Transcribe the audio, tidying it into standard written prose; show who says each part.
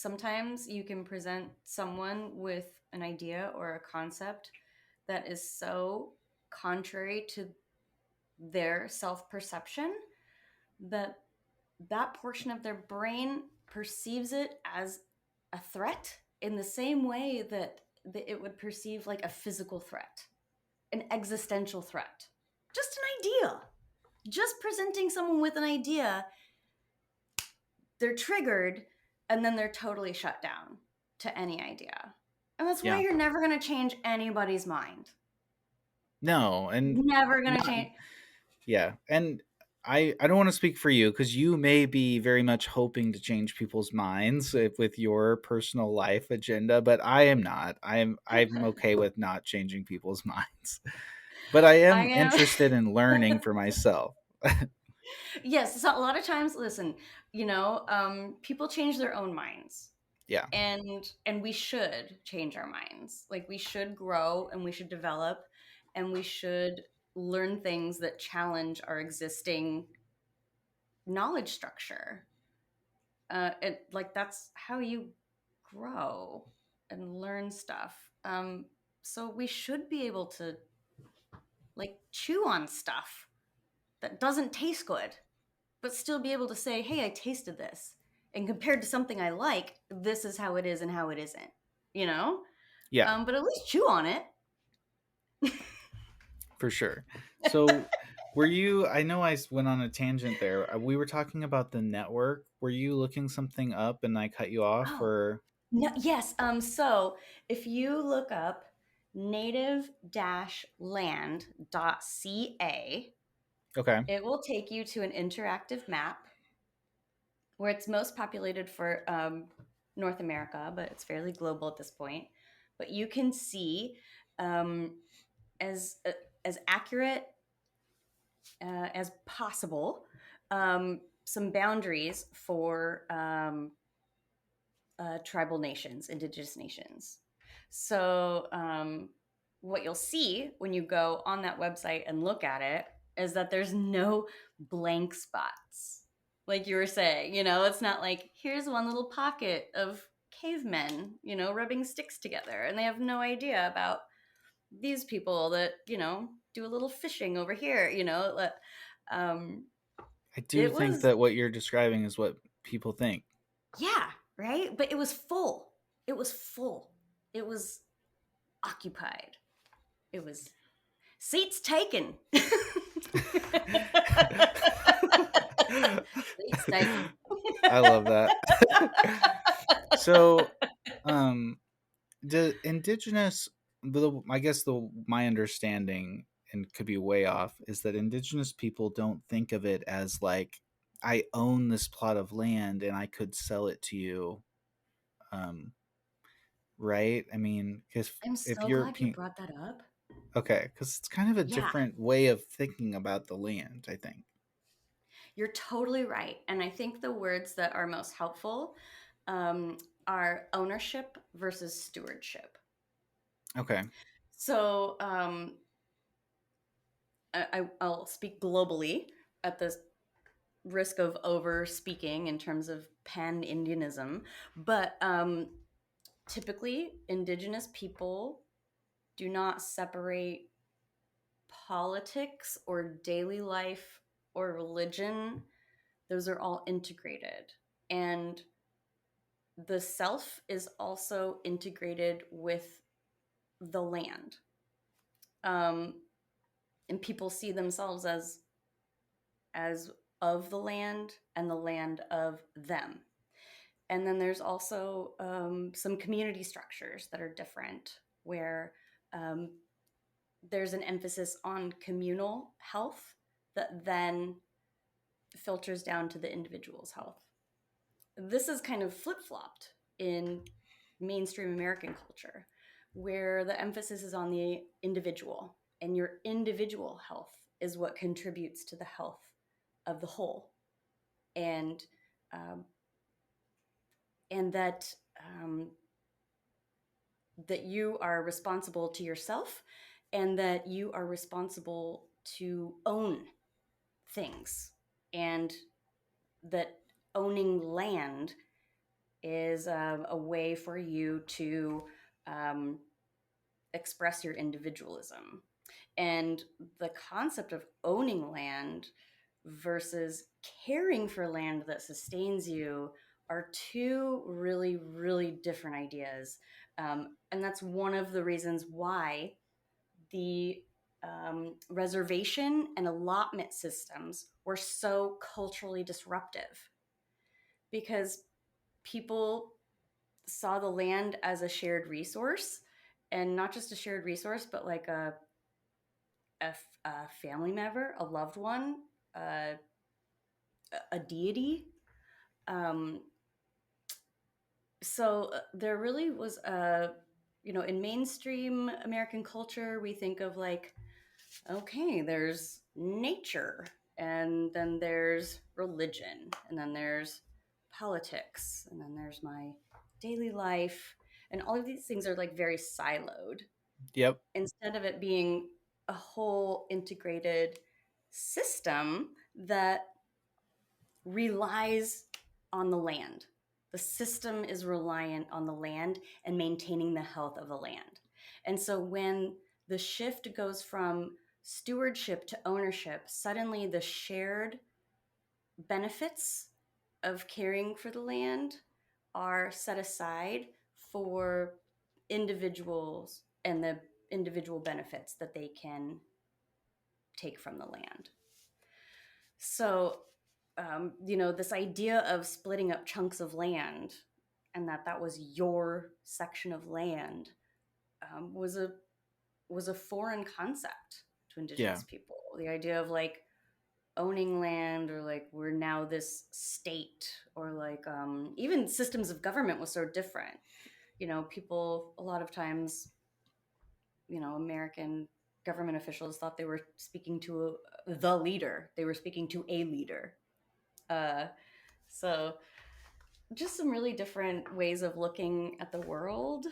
Speaker 1: sometimes you can present someone with an idea or a concept that is so contrary to their self-perception that that portion of their brain perceives it as a threat in the same way that it would perceive like a physical threat, an existential threat. Just an idea. Just presenting someone with an idea, they're triggered and then they're totally shut down to any idea. And that's why
Speaker 2: Yeah.
Speaker 1: you're never going to change anybody's mind.
Speaker 2: No, and
Speaker 1: Never going to
Speaker 2: not
Speaker 1: change.
Speaker 2: yeah. And I don't want to speak for you because you may be very much hoping to change people's minds with your personal life agenda, but I am not. I'm okay with not changing people's minds. But I
Speaker 1: I
Speaker 2: am
Speaker 1: am.
Speaker 2: interested in learning for myself.
Speaker 1: Yes. So a lot of times, listen, people change their own minds.
Speaker 2: Yeah.
Speaker 1: And we should change our minds. Like we should grow and we should develop and we should learn things that challenge our existing knowledge structure. Like that's how you grow and learn stuff. So we should be able to like chew on stuff that doesn't taste good, but still be able to say, hey, I tasted this. And compared to something I like, this is how it is and how it isn't, you know?
Speaker 2: Yeah,
Speaker 1: But at least chew on it.
Speaker 2: for sure. So were you I know went on a tangent there. We were talking about the network. Were you looking something up and I cut you off
Speaker 1: Oh,
Speaker 2: or
Speaker 1: no, yes. So if you look up native-land.ca,
Speaker 2: okay.
Speaker 1: it will take you to an interactive map where it's most populated for North America, but it's fairly global at this point. But you can see um, as as accurate as possible some boundaries for tribal nations, indigenous nations. So, what you'll see when you go on that website and look at it is that there's no blank spots. Like you were saying, it's not like here's one little pocket of cavemen, rubbing sticks together, and they have no idea about these people that, do a little fishing over here, um,
Speaker 2: I do
Speaker 1: it
Speaker 2: think
Speaker 1: was,
Speaker 2: that what you're describing is what people think.
Speaker 1: yeah, right? But it was full. It was full. It was occupied. It was seats taken. Seats taken.
Speaker 2: I love that. So, um, the indigenous, I guess my understanding, and could be way off, is that indigenous people don't think of it as like I own this plot of land and I could sell it to you. Um, right? I mean, because
Speaker 1: I'm
Speaker 2: if
Speaker 1: so
Speaker 2: you're
Speaker 1: glad you brought that up.
Speaker 2: okay, because it's kind of a
Speaker 1: Yeah,
Speaker 2: different way of thinking about the land, I think.
Speaker 1: you're totally right. And I think the words that are most helpful um, are ownership versus stewardship.
Speaker 2: Okay.
Speaker 1: So I'll speak globally at the risk of over speaking in terms of pan Indianism, but typically indigenous people do not separate politics or daily life or religion. Those are all integrated. And the self is also integrated with the land. Um, and people see themselves as of the land and the land of them. And then there's also some community structures that are different, where um, there's an emphasis on communal health that then filters down to the individual's health. This is kind of flip flopped in mainstream American culture, where the emphasis is on the individual, and your individual health is what contributes to the health of the whole. And um, and that you are responsible to yourself and that you are responsible to own things, and that owning land is a way for you to um, express your individualism. And the concept of owning land versus caring for land that sustains you are two really, really different ideas. And that's one of the reasons why the reservation and allotment systems were so culturally disruptive, because people saw the land as a shared resource, and not just a shared resource, but like a family member, a loved one, uh, a deity. Um, so there really was a, in mainstream American culture, we think of like, okay, there's nature, and then there's religion, and then there's politics, and then there's my daily life. And all of these things are like very siloed
Speaker 2: Yep.
Speaker 1: instead of it being a whole integrated system that relies on the land. The system is reliant on the land and maintaining the health of the land. And so when the shift goes from stewardship to ownership, suddenly the shared benefits of caring for the land are set aside for individuals and the individual benefits that they can take from the land. So, this idea of splitting up chunks of land and that was your section of land was a foreign concept to
Speaker 2: Yeah.
Speaker 1: indigenous people. The idea of like owning land, or like we're now this state, or like even systems of government was so different. People a lot of times, American government officials thought they were speaking to the leader. They were speaking to a leader. Uh, so just some really different ways of looking at the world.